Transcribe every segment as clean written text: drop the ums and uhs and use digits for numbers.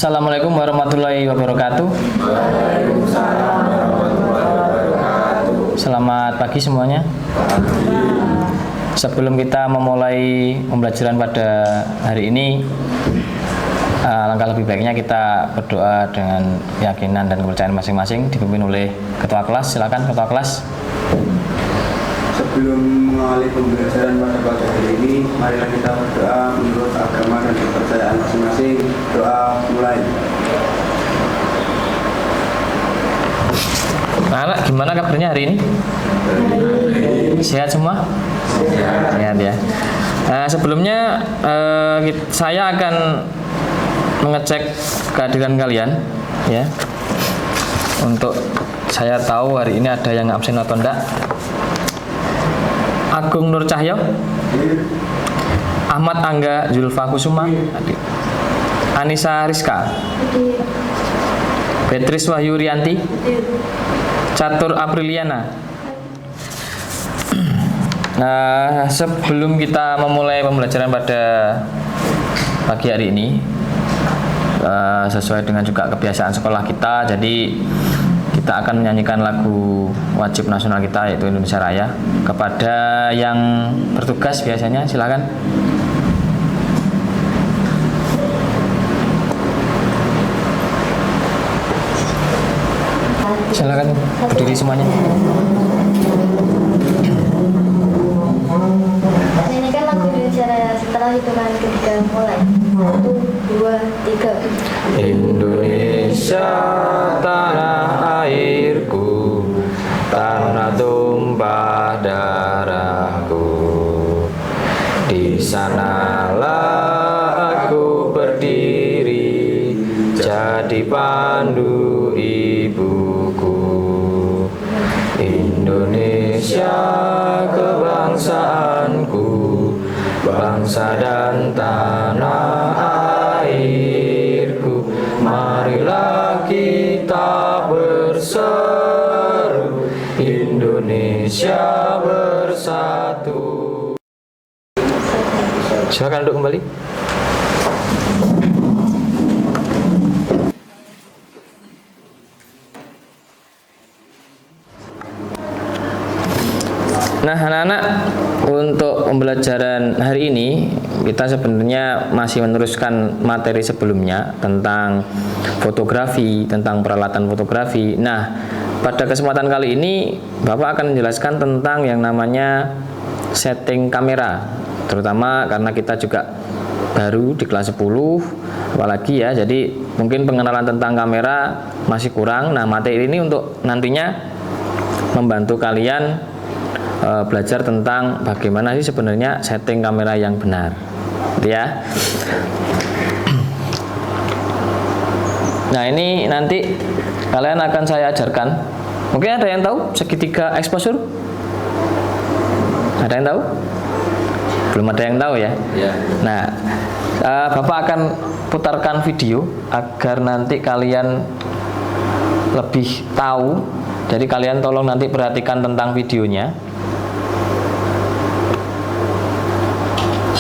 Assalamualaikum warahmatullahi wabarakatuh. Selamat pagi semuanya. Sebelum kita memulai pembelajaran pada hari ini, langkah lebih baiknya kita berdoa dengan keyakinan dan kepercayaan masing-masing, dipimpin oleh ketua kelas. Silakan ketua kelas. Sebelum mengawali pembelajaran pada pagi hari ini, marilah kita berdoa menurut agama dan kepercayaan masing-masing. Doa mulai. Anak, gimana kabarnya hari ini? Sehat semua? Sehat ya. Sebelumnya saya akan mengecek kehadiran kalian, ya. Untuk saya tahu hari ini ada yang absen atau enggak. Agung Nur Cahyo, Ahmad Angga Zulfa Kusuma, Anissa Rizka, Beatrice Wahyu Rianti, Catur Apriliana. Nah, sebelum kita memulai pembelajaran pada pagi hari ini, sesuai dengan juga kebiasaan sekolah kita, jadi kita akan menyanyikan lagu wajib nasional kita, yaitu Indonesia Raya. Kepada yang bertugas biasanya silakan. Silakan berdiri semuanya. Nyanyikan lagu Indonesia Raya setelah hitungan ketiga mulai. 1, 2, 3. Indonesia tanah airku, tanah tumpah darahku. Di sanalah aku berdiri, jadi pandu ibuku. Indonesia kebangsaanku, bangsa dan tanah airku. Marilah kita berseru, Indonesia bersatu. Silakan duduk kembali. Nah, anak-anak, untuk pembelajaran hari ini kita sebenarnya masih meneruskan materi sebelumnya tentang fotografi, tentang peralatan fotografi. Nah, pada kesempatan kali ini Bapak akan menjelaskan tentang yang namanya setting kamera, terutama karena kita juga baru di kelas 10 apalagi ya, jadi mungkin pengenalan tentang kamera masih kurang. Nah, materi ini untuk nantinya membantu kalian belajar tentang bagaimana sih sebenarnya setting kamera yang benar, ya. Nah, ini nanti kalian akan saya ajarkan. Mungkin ada yang tahu segitiga exposure? Ada yang tahu? Belum ada yang tahu ya? Ya. Nah, Bapak akan putarkan video agar nanti kalian lebih tahu. Jadi kalian tolong nanti perhatikan tentang videonya.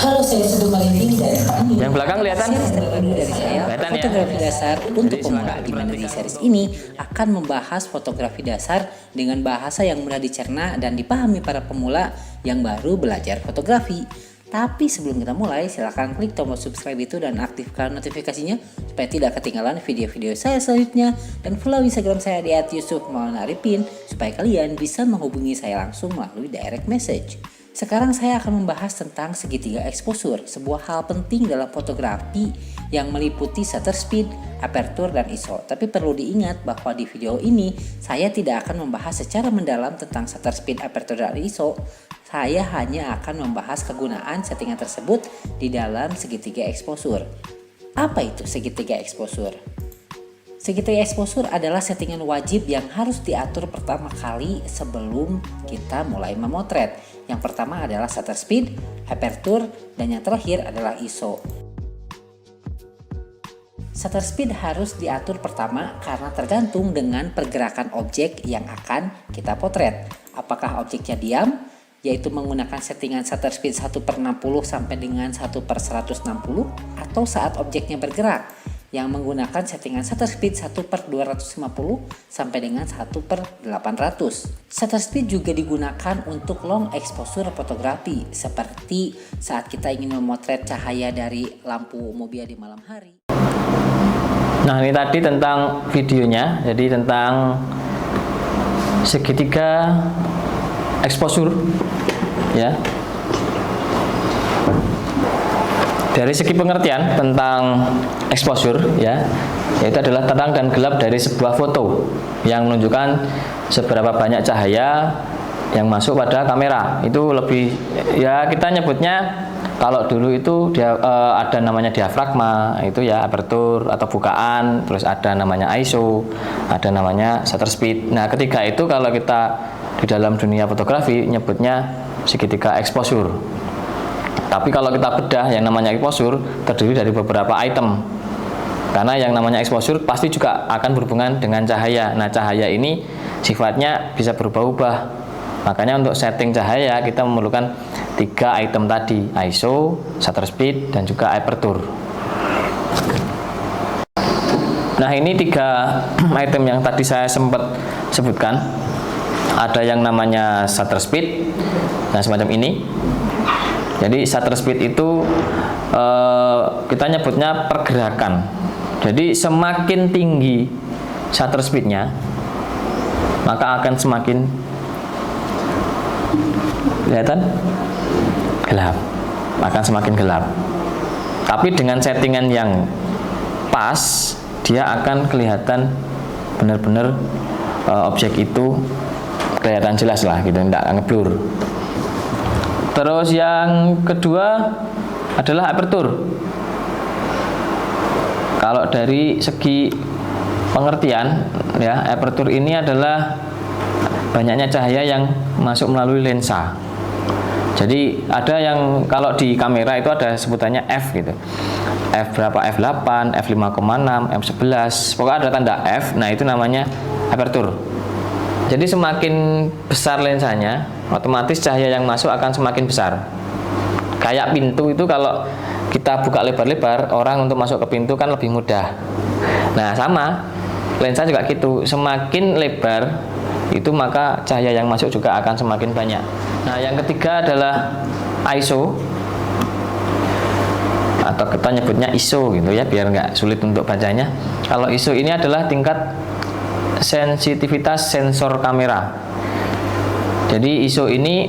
Halo, saya Sedu Malinting dari ini. Yang belakang kelihatan? Series terbaru dari saya, Kelihatan ya? fotografi dasar untuk Jadi pemula. silakan Di mana di diperhatikan. series ini akan membahas fotografi dasar dengan bahasa yang mudah dicerna dan dipahami para pemula yang baru belajar fotografi. Tapi sebelum kita mulai, silakan klik tombol subscribe itu dan aktifkan notifikasinya supaya tidak ketinggalan video-video saya selanjutnya, dan follow Instagram saya di @yusuf_arifin supaya kalian bisa menghubungi saya langsung melalui direct message. Sekarang saya akan membahas tentang segitiga exposure, sebuah hal penting dalam fotografi yang meliputi shutter speed, aperture, dan ISO. Tapi perlu diingat bahwa di video ini saya tidak akan membahas secara mendalam tentang shutter speed, aperture, dan ISO. Saya hanya akan membahas kegunaan settingan tersebut di dalam segitiga exposure. Apa itu segitiga exposure? Segitiga exposure adalah settingan wajib yang harus diatur pertama kali sebelum kita mulai memotret. Yang pertama adalah shutter speed, aperture, dan yang terakhir adalah ISO. Shutter speed harus diatur pertama karena tergantung dengan pergerakan objek yang akan kita potret. Apakah objeknya diam, yaitu menggunakan settingan shutter speed 1/60 sampai dengan 1/160, atau saat objeknya bergerak, yang menggunakan settingan shutter speed 1/250 sampai dengan 1/800. Shutter speed juga digunakan untuk long exposure fotografi seperti saat kita ingin memotret cahaya dari lampu mobil di malam hari. Nah, ini tadi tentang videonya, jadi tentang segitiga exposure ya. Dari segi pengertian tentang exposure ya, yaitu adalah terang dan gelap dari sebuah foto yang menunjukkan seberapa banyak cahaya yang masuk pada kamera. Itu lebih ya, kita nyebutnya kalau dulu itu dia ada namanya diafragma, itu ya aperture atau bukaan, terus ada namanya ISO, ada namanya shutter speed. Nah, ketiga itu kalau kita di dalam dunia fotografi nyebutnya segitiga exposure. Tapi kalau kita bedah, yang namanya exposure terdiri dari beberapa item. Karena yang namanya exposure pasti juga akan berhubungan dengan cahaya. Nah, cahaya ini sifatnya bisa berubah-ubah. Makanya untuk setting cahaya kita memerlukan 3 item tadi, ISO, shutter speed, dan juga aperture. Nah, ini 3 item yang tadi saya sempat sebutkan. Ada yang namanya shutter speed, nah semacam ini. Jadi shutter speed itu kita nyebutnya pergerakan. Jadi semakin tinggi shutter speednya, maka akan semakin kelihatan gelap, akan semakin gelap. Tapi dengan settingan yang pas, dia akan kelihatan benar-benar objek itu kelihatan jelas lah gitu, tidak ngeblur. Terus yang kedua adalah aperture. Kalau dari segi pengertian ya, aperture ini adalah banyaknya cahaya yang masuk melalui lensa. Jadi ada yang kalau di kamera itu ada sebutannya F gitu. F berapa? F8, F5,6, F11. Pokoknya ada tanda F. Nah, itu namanya aperture. Jadi semakin besar lensanya, otomatis cahaya yang masuk akan semakin besar. Kayak pintu itu kalau kita buka lebar-lebar, orang untuk masuk ke pintu kan lebih mudah. Nah, sama lensa juga gitu. Semakin lebar itu maka cahaya yang masuk juga akan semakin banyak. Nah, yang ketiga adalah ISO, atau kita nyebutnya ISO gitu ya, biar nggak sulit untuk bacanya. Kalau ISO ini adalah tingkat sensitivitas sensor kamera. Jadi ISO ini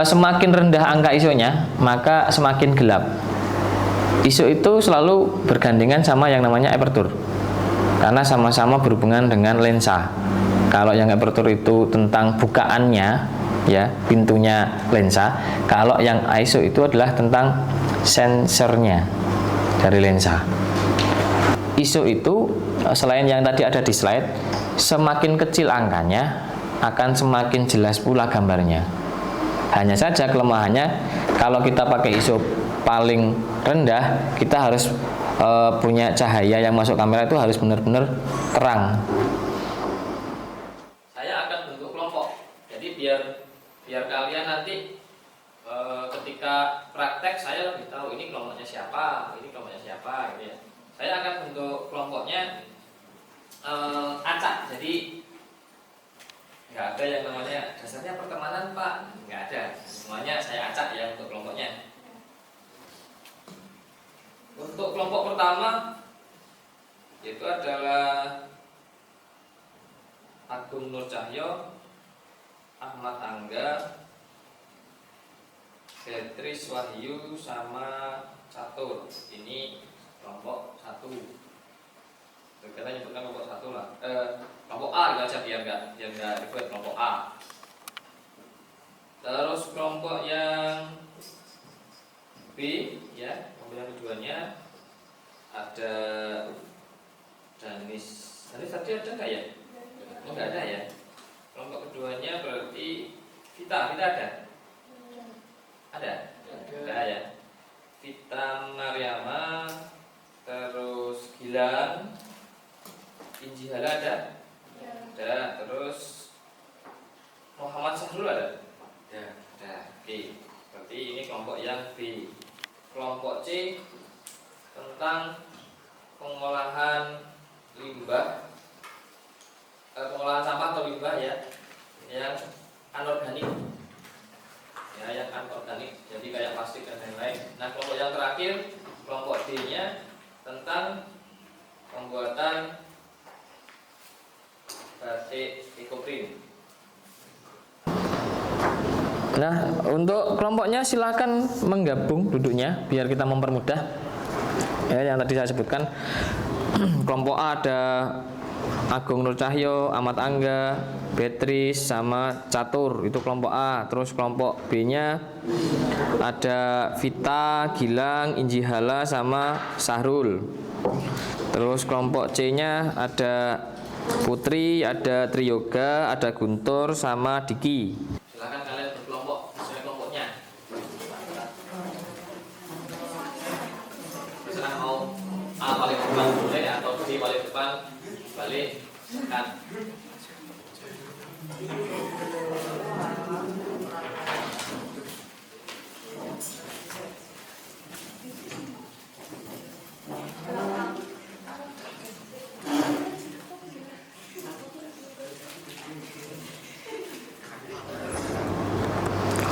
semakin rendah angka ISO-nya, maka semakin gelap. ISO itu selalu bergandengan sama yang namanya aperture, karena sama-sama berhubungan dengan lensa. Kalau yang aperture itu tentang bukaannya, ya pintunya lensa. Kalau yang ISO itu adalah tentang sensornya dari lensa. ISO itu selain yang tadi ada di slide, semakin kecil angkanya akan semakin jelas pula gambarnya. Hanya saja kelemahannya kalau kita pakai ISO paling rendah, kita harus punya cahaya yang masuk kamera itu harus benar-benar terang. Saya akan bentuk kelompok. Jadi biar kalian nanti ketika praktek saya lebih tahu ini kelompoknya siapa, ini kelompoknya siapa gitu ya. Saya akan bentuk kelompoknya acak. Jadi nggak ada yang namanya dasarnya pertemanan Pak, nggak ada. Semuanya saya acak ya untuk kelompoknya. Untuk kelompok pertama itu adalah Agung Nur Cahyo, Ahmad Angga, Beatrice Wahyu, sama Catur. Ini kelompok 1. Kita nyebutkan kelompok 1 lah. Kelompok A gitu aja biar nggak ribet, kelompok A. Terus kelompok yang B ya, kelompok yang keduanya ada Danis tadi ada nggak ya? Oh, nggak ada ya. Kelompok keduanya berarti Vita ada? Ada ya. Vita Mariama, terus Gilang, Inji Hala ada? Ada. Terus Muhammad Sahrul ada? Ada. Oke. Berarti ini kelompok yang B. Kelompok C tentang pengolahan limbah, pengolahan sampah atau limbah ya, yang anorganik, ya, yang anorganik, jadi kayak plastik dan lain-lain. Nah, kelompok yang terakhir, kelompok D-nya tentang pembuatan batik ekoprint. Nah, untuk kelompoknya silakan menggabung duduknya biar kita mempermudah. Ya, yang tadi saya sebutkan. Kelompok A ada Agung Nur Cahyo, Ahmad Angga, Beatrice sama Catur, itu kelompok A. Terus kelompok B-nya ada Vita, Gilang, Injihala sama Sahrul. Terus kelompok C-nya ada Putri, ada Triyoga, ada Guntur sama Diki. Silakan kalian berkelompok sesuai kelompoknya. Misalkan mau A paling depan boleh atau B paling depan balik kan.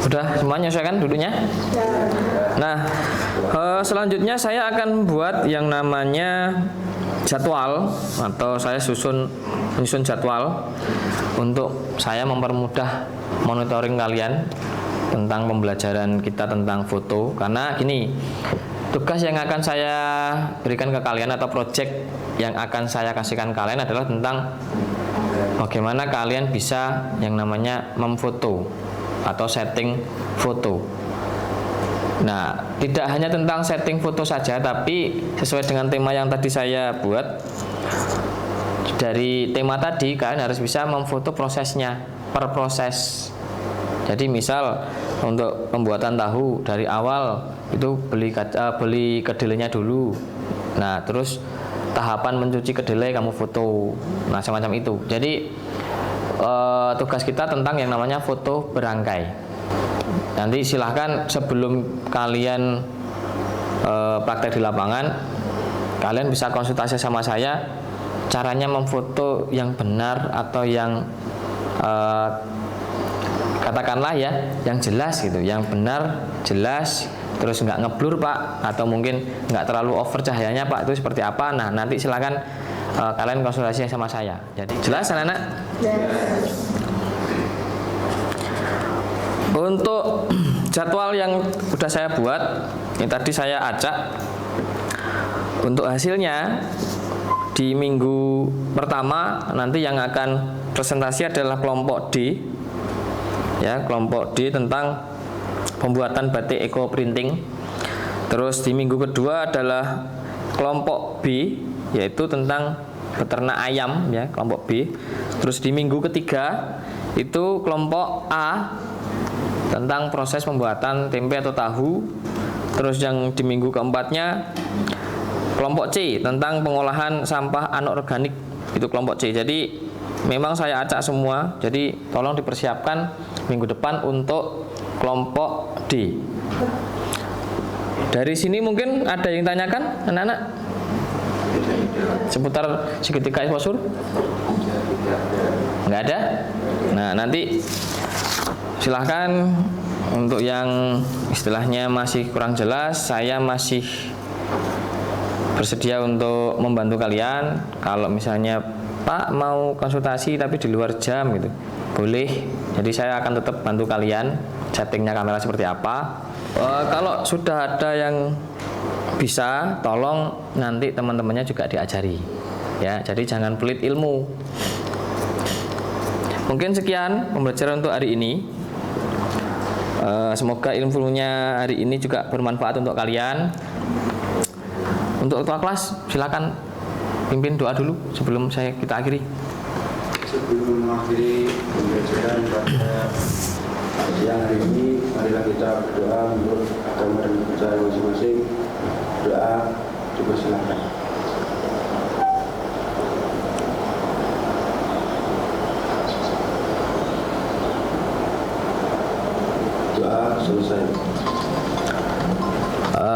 Udah semuanya kan duduknya? Nah, selanjutnya saya akan buat yang namanya jadwal, atau saya menyusun jadwal untuk saya mempermudah monitoring kalian tentang pembelajaran kita tentang foto. Karena gini, tugas yang akan saya berikan ke kalian atau project yang akan saya kasihkan kalian adalah tentang bagaimana kalian bisa yang namanya memfoto atau setting foto. Nah, tidak hanya tentang setting foto saja, tapi sesuai dengan tema yang tadi saya buat. Dari tema tadi kalian harus bisa memfoto prosesnya, per proses. Jadi misal untuk pembuatan tahu dari awal itu beli kedelainya dulu. Nah, terus tahapan mencuci kedelai kamu foto. Nah, semacam itu. Jadi tugas kita tentang yang namanya foto berangkai. Nanti silahkan sebelum kalian praktek di lapangan, kalian bisa konsultasi sama saya caranya memfoto yang benar atau yang katakanlah ya yang jelas gitu, yang benar jelas, terus nggak ngeblur Pak, atau mungkin nggak terlalu over cahayanya Pak, itu seperti apa. Nah, nanti silakan kalian konsultasi sama saya. Jadi jelas anak-anak? Untuk jadwal yang sudah saya buat, ini tadi saya acak. Untuk hasilnya di minggu pertama nanti yang akan presentasi adalah kelompok D, ya, kelompok D tentang pembuatan batik eco printing. Terus di minggu kedua adalah kelompok B, yaitu tentang beternak ayam, ya, kelompok B. Terus di minggu ketiga itu kelompok A tentang proses pembuatan tempe atau tahu. Terus yang di minggu keempatnya kelompok C tentang pengolahan sampah anorganik, itu kelompok C. Jadi memang saya acak semua, jadi tolong dipersiapkan minggu depan untuk kelompok D. Dari sini mungkin ada yang tanyakan anak-anak seputar segitiga exposure? Nggak ada? Nah, nanti silahkan untuk yang istilahnya masih kurang jelas, saya masih bersedia untuk membantu kalian. Kalau misalnya Pak mau konsultasi tapi di luar jam gitu, boleh. Jadi saya akan tetap bantu kalian settingnya kamera seperti apa. Kalau sudah ada yang bisa, tolong nanti teman-temannya juga diajari, ya. Jadi jangan pelit ilmu. Mungkin sekian pembelajaran untuk hari ini. Semoga ilmunya hari ini juga bermanfaat untuk kalian. Untuk ketua kelas, silakan pimpin doa dulu sebelum kita akhiri. Sebelum mengakhiri pembelajaran pada siang hari ini, marilah kita berdoa menurut agama dan kepercayaan masing-masing. Doa, coba silakan. Doa selesai.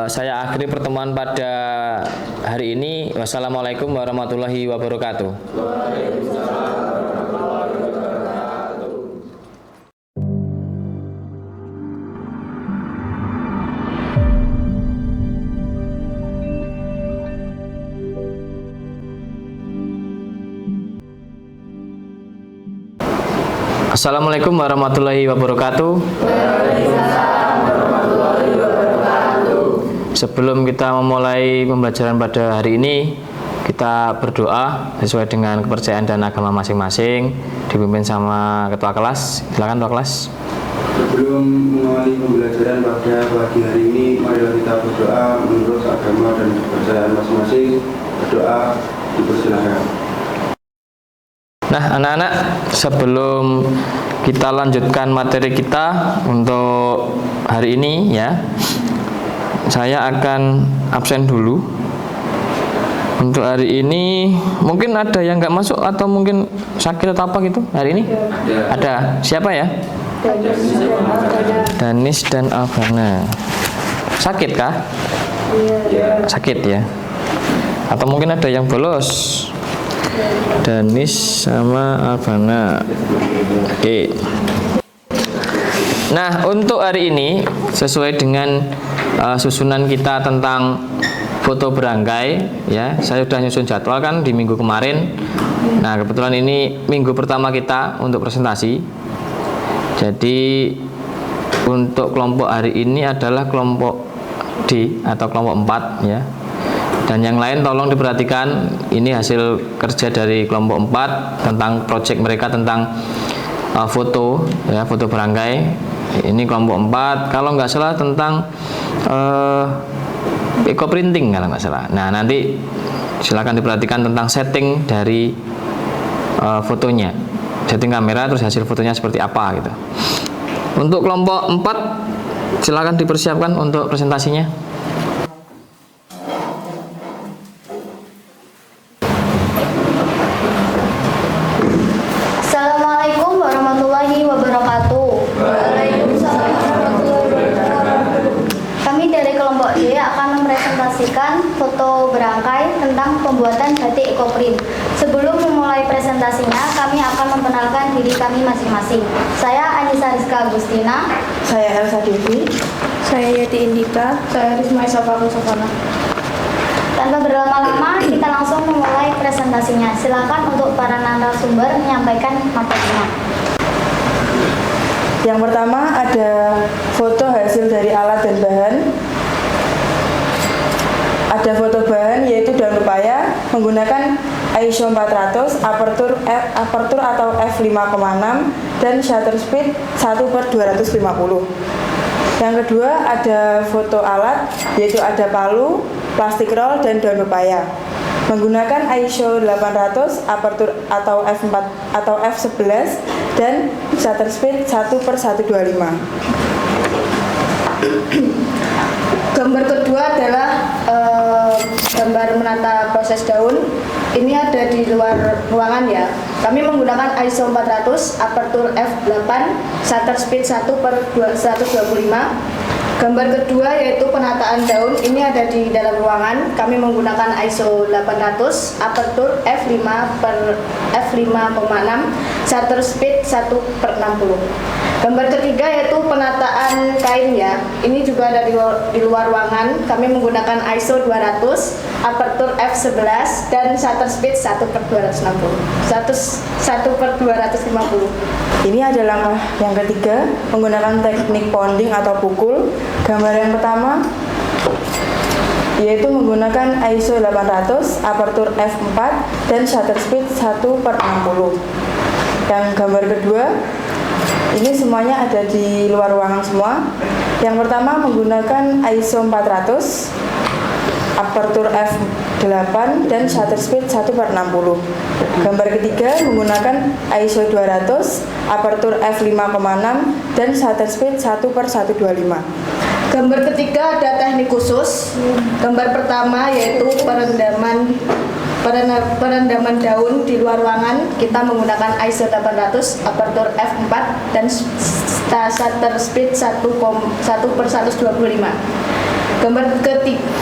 Saya akhiri pertemuan pada hari hari ini. Wassalamualaikum warahmatullahi wabarakatuh. Assalamualaikum warahmatullahi wabarakatuh. Sebelum kita memulai pembelajaran pada hari ini, kita berdoa sesuai dengan kepercayaan dan agama masing-masing, dipimpin sama ketua kelas. Silakan ketua kelas. Sebelum mengawali pembelajaran pada pagi hari ini, marilah kita berdoa menurut agama dan kepercayaan masing-masing. Berdoa dipersilakan. Nah, anak-anak, sebelum kita lanjutkan materi kita untuk hari ini ya, saya akan absen dulu. Untuk hari ini mungkin ada yang nggak masuk atau mungkin sakit atau apa gitu hari ini? Ada. Siapa ya? Danis dan Alvana. Sakit kah? Sakit ya. Atau mungkin ada yang bolos? Danis sama Alvana. Oke. Nah, untuk hari ini sesuai dengan susunan kita tentang foto berangkai ya, saya sudah nyusun jadwal kan di minggu kemarin. Nah, kebetulan ini minggu pertama kita untuk presentasi. Jadi untuk kelompok hari ini adalah kelompok D atau kelompok 4 ya. Dan yang lain tolong diperhatikan, ini hasil kerja dari kelompok 4 tentang proyek mereka tentang foto ya, foto berangkai. Ini kelompok 4, kalau nggak salah tentang eco printing kalau nggak salah. Nah, nanti silakan diperhatikan tentang setting dari fotonya, setting kamera, terus hasil fotonya seperti apa gitu. Untuk kelompok 4 silakan dipersiapkan untuk presentasinya. Assalamualaikum warahmatullahi wabarakatuh. Waalaikumsalam warahmatullahi wabarakatuh. Kami dari kelompok D akan mempresentasikan foto berangkai tentang pembuatan batik ekoprint. Sebelum memulai presentasinya, kami akan memperkenalkan diri kami masing-masing. Saya Anissa Rizka Agustina. Saya Elsa Devi. Saya Yati Indika. Saya Risma Isafar Musafana. Tanpa berlama-lama, kita langsung memulai presentasinya. Silakan untuk para narasumber menyampaikan materinya. Yang pertama ada foto hasil dari alat dan bahan. Ada foto bahan yaitu daun pepaya menggunakan ISO 400, aperture atau f5,6 dan shutter speed 1/250. Yang kedua ada foto alat yaitu ada palu, plastik roll dan daun pepaya menggunakan ISO 800, aperture atau f4 atau f11 dan shutter speed 1/125. Gambar kedua adalah gambar menata proses daun. Ini ada di luar ruangan ya. Kami menggunakan ISO 400, aperture f8, shutter speed 1/125. Gambar kedua yaitu penataan daun. Ini ada di dalam ruangan. Kami menggunakan ISO 800, aperture f5,6, shutter speed 1/60. Gambar ketiga yaitu penataan kain ya. Ini juga ada di luar ruangan. Kami menggunakan ISO 200, aperture f11 dan shutter speed 1/260. 1/250. Ini adalah langkah yang ketiga menggunakan teknik pounding atau pukul. Gambar yang pertama yaitu menggunakan ISO 800, aperture f4 dan shutter speed 1/60. Yang gambar kedua ini semuanya ada di luar ruangan semua. Yang pertama menggunakan ISO 400, aperture f8 dan shutter speed 1/60. Gambar ketiga menggunakan ISO 200, aperture f5,6 dan shutter speed 1/125. Gambar ketiga ada teknik khusus. Gambar pertama yaitu perendaman daun di luar ruangan. Kita menggunakan ISO 800, aperture f4 dan shutter speed 1/125. Gambar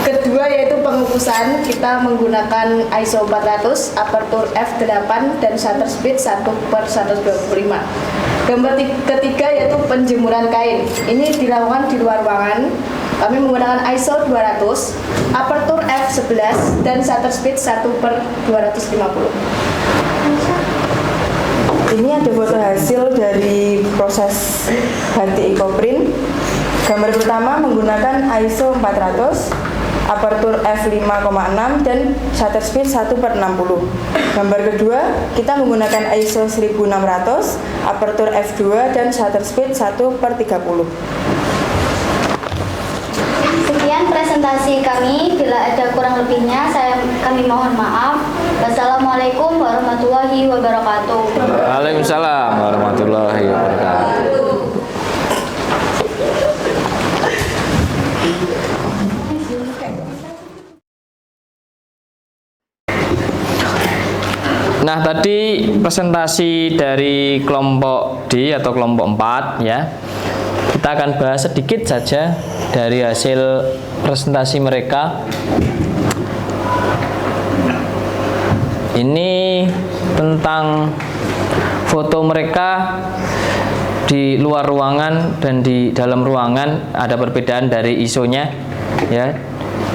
kedua yaitu pengukusan, kita menggunakan ISO 400, aperture f8 dan shutter speed 1/125. Gambar ketiga yaitu penjemuran kain. Ini dilakukan di luar ruangan. Kami menggunakan ISO 200, aperture f11 dan shutter speed 1/250. Ini ada foto hasil dari proses batik EcoPrint. Gambar pertama menggunakan ISO 400, aperture f5,6 dan shutter speed 1/60. Gambar kedua kita menggunakan ISO 1600, aperture f2 dan shutter speed 1/30. Sekian presentasi kami. Bila ada kurang lebihnya, kami mohon maaf. Wassalamualaikum warahmatullahi wabarakatuh. Waalaikumsalam warahmatullahi wabarakatuh. Nah, tadi presentasi dari kelompok D atau kelompok 4 ya. Kita akan bahas sedikit saja dari hasil presentasi mereka. Ini tentang foto mereka di luar ruangan dan di dalam ruangan, ada perbedaan dari ISO-nya ya.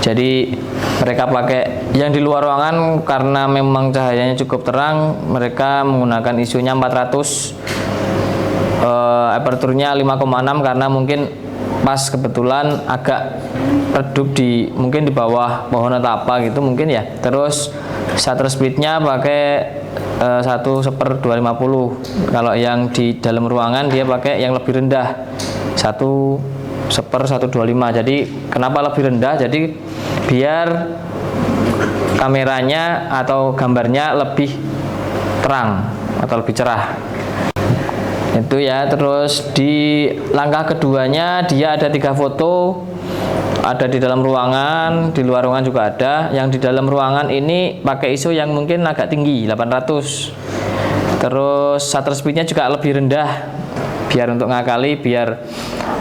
Jadi mereka pakai yang di luar ruangan karena memang cahayanya cukup terang, mereka menggunakan ISO-nya 400, aperture-nya 5,6 karena mungkin pas kebetulan agak redup mungkin di bawah pohon atau apa gitu mungkin ya. Terus shutter speed-nya pakai 1/250. Kalau yang di dalam ruangan dia pakai yang lebih rendah, 1/125. Jadi kenapa lebih rendah? Jadi biar kameranya atau gambarnya lebih terang atau lebih cerah. Itu ya. Terus di langkah keduanya dia ada 3 foto, ada di dalam ruangan, di luar ruangan juga ada. Yang di dalam ruangan ini pakai ISO yang mungkin agak tinggi, 800. Terus shutter speednya juga lebih rendah, biar untuk ngakali, biar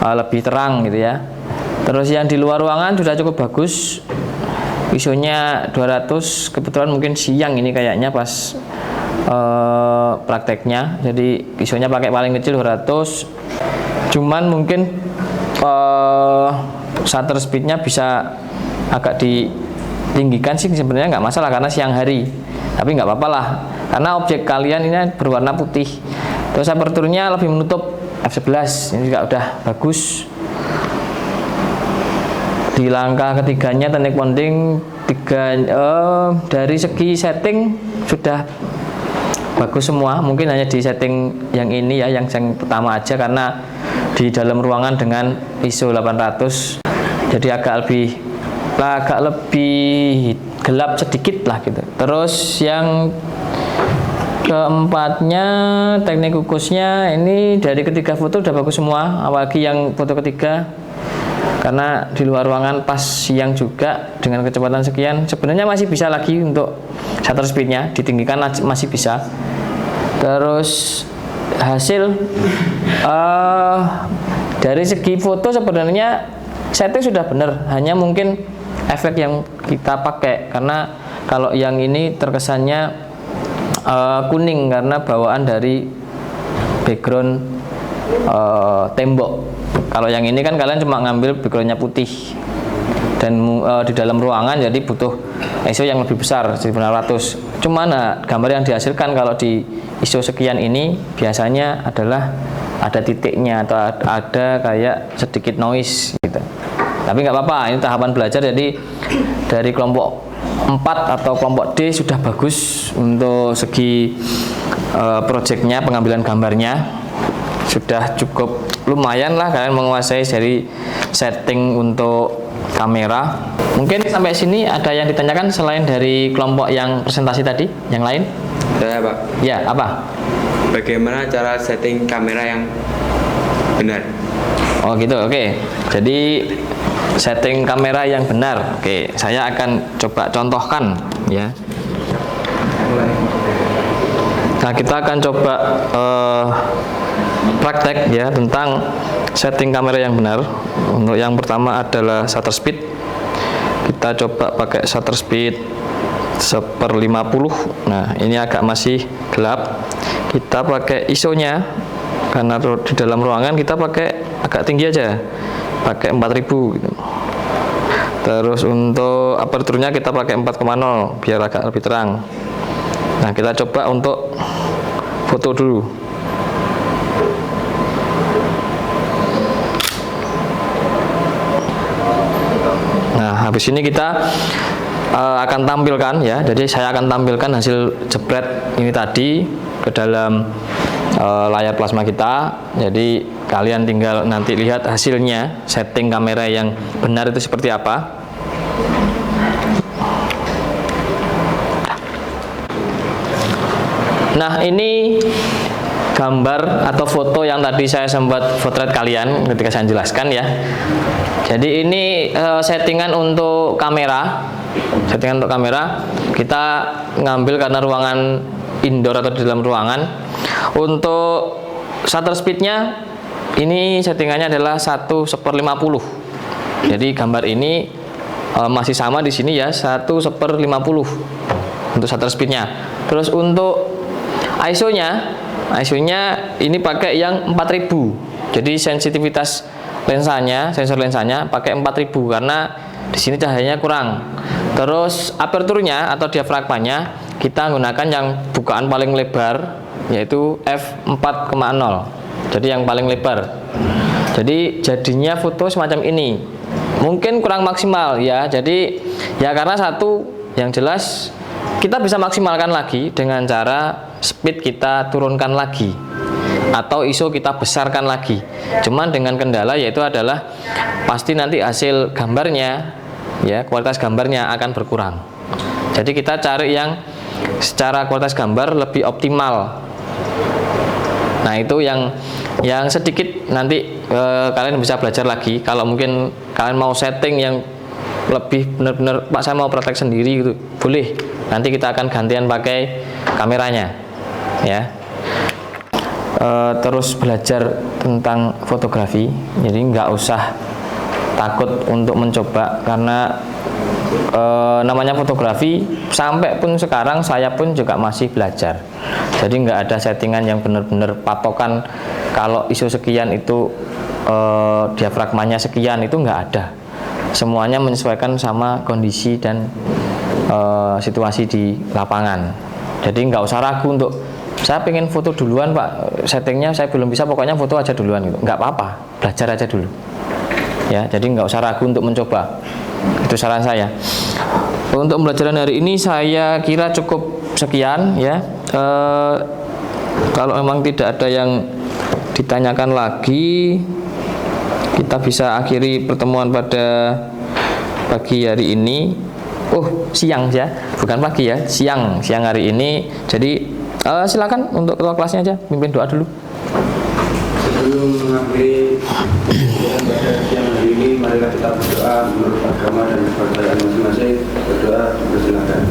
lebih terang gitu ya. Terus yang di luar ruangan sudah cukup bagus, ISO-nya 200. Kebetulan mungkin siang ini kayaknya pas prakteknya, jadi ISO-nya pakai paling kecil 200. Cuman mungkin shutter speednya bisa agak ditinggikan sih, sebenarnya nggak masalah karena siang hari, tapi nggak apa-apa lah karena objek kalian ini berwarna putih. Terus aperture-nya lebih menutup, f11 ini juga udah bagus. Di langkah ketiganya teknik bonding dari segi setting sudah bagus semua, mungkin hanya di setting yang ini ya, yang pertama aja karena di dalam ruangan dengan ISO 800 jadi agak lebih gelap sedikit lah gitu. Terus yang keempatnya teknik kukusnya ini dari ketiga foto udah bagus semua, apalagi yang foto ketiga karena di luar ruangan pas siang juga dengan kecepatan sekian. Sebenarnya masih bisa lagi untuk shutter speednya ditinggikan, masih bisa. Terus hasil dari segi foto sebenarnya setting sudah benar, hanya mungkin efek yang kita pakai karena kalau yang ini terkesannya kuning karena bawaan dari background tembok. Kalau yang ini kan kalian cuma ngambil backgroundnya putih dan di dalam ruangan jadi butuh ISO yang lebih besar 1900. Cuman gambar yang dihasilkan kalau di ISO sekian ini biasanya adalah ada titiknya atau ada kayak sedikit noise gitu. Tapi nggak apa-apa, ini tahapan belajar. Jadi dari kelompok 4 atau kelompok D sudah bagus untuk segi projectnya, pengambilan gambarnya sudah cukup lumayan lah, kalian menguasai dari setting untuk kamera. Mungkin sampai sini ada yang ditanyakan selain dari kelompok yang presentasi tadi, yang lain? Saya Pak. Ya, apa? Bagaimana cara setting kamera yang benar? Oh gitu, oke. Jadi setting kamera yang benar. Oke, saya akan coba contohkan ya. Nah, kita akan coba praktek ya tentang setting kamera yang benar. Untuk yang pertama adalah shutter speed. kita coba pakai shutter speed 1/50. Nah, ini agak masih gelap. Kita pakai ISO-nya, karena di dalam ruangan kita pakai agak tinggi aja, pakai 4000 gitu. Terus untuk aperturnya kita pakai 4,0 biar agak lebih terang. Nah, kita coba untuk foto dulu. Nah, habis ini kita akan tampilkan ya. Jadi saya akan tampilkan hasil jepret ini tadi ke dalam layar plasma kita. Jadi kalian tinggal nanti lihat hasilnya, setting kamera yang benar itu seperti apa. Nah, ini gambar atau foto yang tadi saya sempat potret kalian ketika saya jelaskan ya. Jadi ini settingan untuk kamera. Settingan untuk kamera kita ngambil karena ruangan indoor atau di dalam ruangan. Untuk shutter speednya ini settingannya adalah 1/50. Jadi gambar ini masih sama di sini ya, 1/50 untuk shutter speednya. Terus untuk ISO-nya ini pakai yang 4000. Jadi sensitivitas lensanya, sensor lensanya pakai 4000 karena di sini cahayanya kurang. Terus aperturnya atau diafragmanya kita gunakan yang bukaan paling lebar, yaitu f4,0. Jadi yang paling lebar. Jadi jadinya foto semacam ini. Mungkin kurang maksimal ya. Jadi ya karena satu yang jelas kita bisa maksimalkan lagi dengan cara speed kita turunkan lagi atau ISO kita besarkan lagi. Cuman dengan kendala yaitu adalah pasti nanti hasil gambarnya ya, kualitas gambarnya akan berkurang. Jadi kita cari yang secara kualitas gambar lebih optimal. Nah, itu yang sedikit nanti kalian bisa belajar lagi. Kalau mungkin kalian mau setting yang lebih benar-benar, Pak saya mau praktek sendiri gitu, boleh. Nanti kita akan gantian pakai kameranya ya. Terus belajar tentang fotografi, jadi nggak usah takut untuk mencoba karena namanya fotografi sampai pun sekarang saya pun juga masih belajar. Jadi nggak ada settingan yang benar-benar patokan kalau ISO sekian itu diafragmanya sekian, itu nggak ada. Semuanya menyesuaikan sama kondisi dan situasi di lapangan. Jadi nggak usah ragu untuk saya pengen foto duluan Pak, settingnya saya belum bisa, pokoknya foto aja duluan gitu. Nggak apa-apa, belajar aja dulu ya. Jadi nggak usah ragu untuk mencoba, itu saran saya. Untuk pembelajaran hari ini saya kira cukup sekian ya. Kalau memang tidak ada yang ditanyakan lagi, kita bisa akhiri pertemuan pada pagi hari ini. Siang ya, bukan pagi ya, siang hari ini. Jadi silakan untuk ketua kelasnya aja pimpin doa dulu. Sebelum mengakhiri pada siang hari ini, marilah kita berdoa menurut agama dan kepercayaan masing-masing. Berdoa, silakan.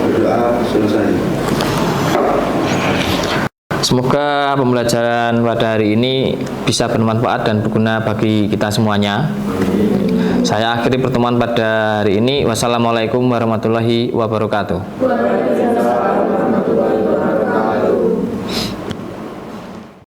Berdoa selesai. Semoga pembelajaran pada hari ini bisa bermanfaat dan berguna bagi kita semuanya. Saya akhiri pertemuan pada hari ini. Wassalamualaikum warahmatullahi wabarakatuh.